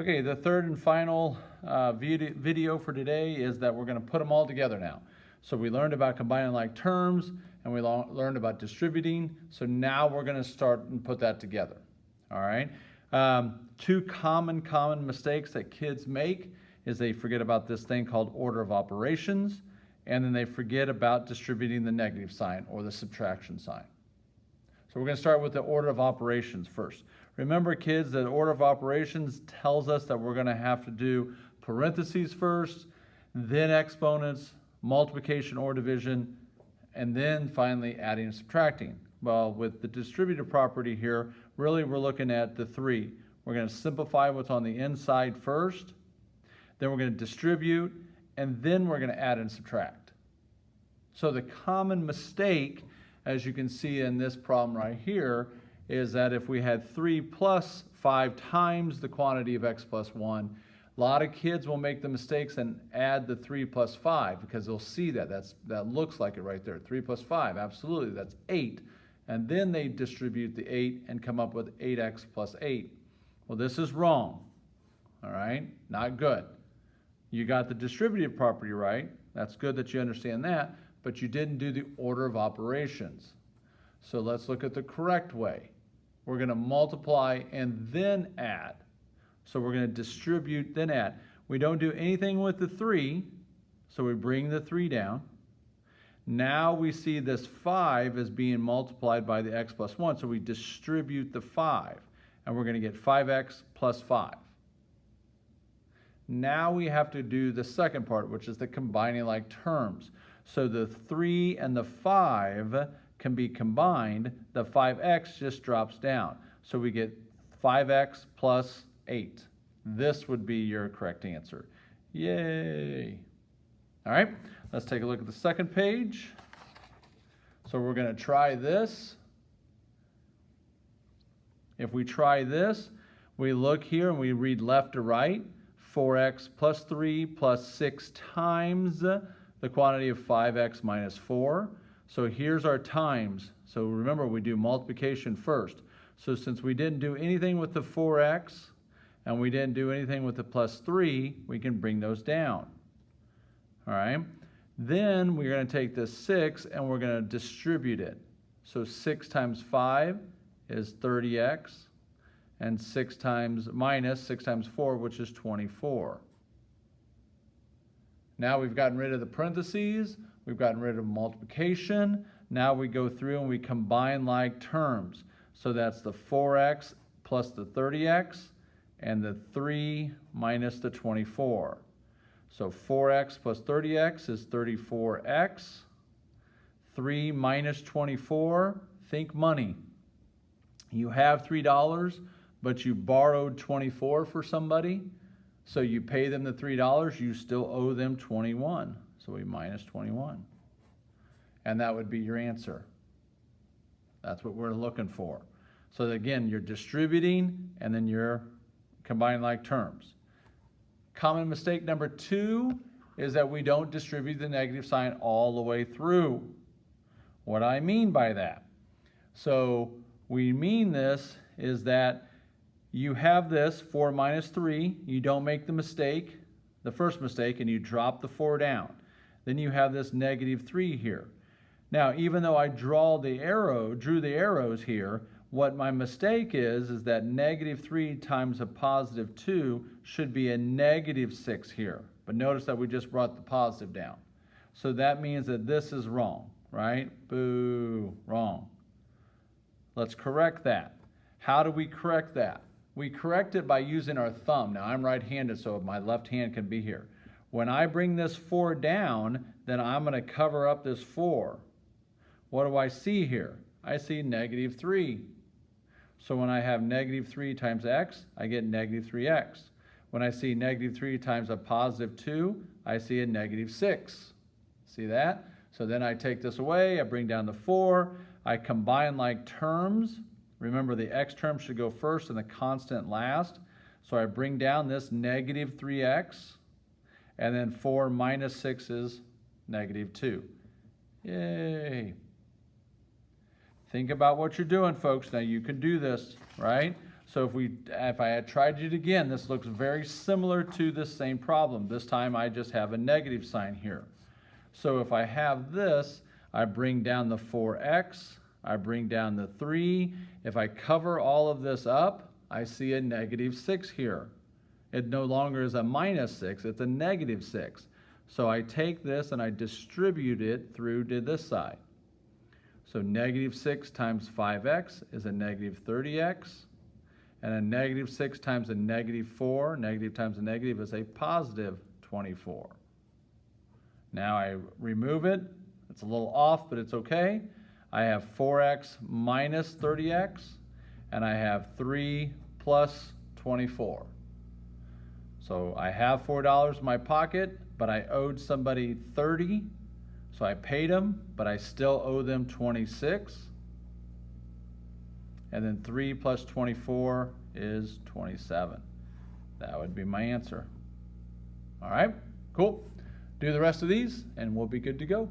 Okay, the third and final video for today is that we're going to put them all together now. So we learned about combining like terms and we learned about distributing. So now we're going to start and put that together. All right. Two common mistakes that kids make is they forget about this thing called order of operations, and then they forget about distributing the negative sign or the subtraction sign. So we're going to start with the order of operations first. Remember, kids, that order of operations tells us that we're going to have to do parentheses first, then exponents, multiplication or division, and then finally adding and subtracting. Well, with the distributive property here, really we're looking at the three. We're going to simplify what's on the inside first, then we're going to distribute, and then we're going to add and subtract. So the common mistake, as you can see in this problem right here, is that if we had 3 plus 5 times the quantity of x plus 1, a lot of kids will make the mistakes and add the 3 plus 5 because they'll see that. That looks like it right there. 3 plus 5, absolutely, that's 8. And then they distribute the 8 and come up with 8x plus 8. Well, this is wrong, all right? Not good. You got the distributive property right. That's good that you understand that, but you didn't do the order of operations. So let's look at the correct way. We're going to multiply and then add. So we're going to distribute, then add. We don't do anything with the 3, so we bring the 3 down. Now we see this 5 as being multiplied by the x plus 1, so we distribute the 5, and we're going to get 5x plus 5. Now we have to do the second part, which is the combining like terms. So the 3 and the 5 can be combined. The 5x just drops down. So we get 5x plus 8. This would be your correct answer. Yay! All right, let's take a look at the second page. So we're going to try this. If we try this, we look here and we read left to right. 4x plus 3 plus 6 times the quantity of 5x minus 4. So here's our times. So remember, we do multiplication first. So since we didn't do anything with the 4x and we didn't do anything with the plus 3, we can bring those down. All right. Then we're going to take this 6 and we're going to distribute it. So 6 times 5 is 30x. And 6 times 4, which is 24. Now we've gotten rid of the parentheses, we've gotten rid of multiplication. Now we go through and we combine like terms. So that's the 4x plus the 30x and the 3 minus the 24. So 4x plus 30x is 34x. 3 minus 24, think money. You have $3, but you borrowed 24 for somebody, so you pay them the $3, you still owe them 21. So we minus 21. And that would be your answer. That's what we're looking for. So again, you're distributing and then you're combining like terms. Common mistake number 2 is that we don't distribute the negative sign all the way through. What I mean by that? So we mean this is that you have this 4 minus 3, you don't make the mistake, the first mistake, and you drop the 4 down. Then you have this negative 3 here. Now, even though I drew the arrows here, what my mistake is that negative 3 times a positive 2 should be a negative 6 here. But notice that we just brought the positive down. So that means that this is wrong, right? Boo, wrong. Let's correct that. How do we correct that? We correct it by using our thumb. Now I'm right-handed, so my left hand can be here. When I bring this 4 down, then I'm going to cover up this 4. What do I see here? I see negative 3. So when I have negative 3 times x, I get negative 3x. When I see negative 3 times a positive 2, I see a negative 6. See that? So then I take this away, I bring down the 4, I combine like terms. Remember, the x term should go first and the constant last. So I bring down this negative 3x, and then 4 minus 6 is negative 2. Yay. Think about what you're doing, folks. Now you can do this, right? So if I had tried it again, this looks very similar to this same problem. This time I just have a negative sign here. So if I have this, I bring down the 4x, I bring down the 3. If I cover all of this up, I see a negative 6 here. It no longer is a minus 6, it's a negative 6. So I take this and I distribute it through to this side. So negative 6 times 5x is a negative 30x. And a negative 6 times a negative 4, negative times a negative is a positive 24. Now I remove it. It's a little off, but it's okay. I have 4x minus 30x, and I have 3 plus 24. So I have $4 in my pocket, but I owed somebody 30, so I paid them, but I still owe them 26. And then 3 plus 24 is 27. That would be my answer. All right, cool. Do the rest of these and we'll be good to go.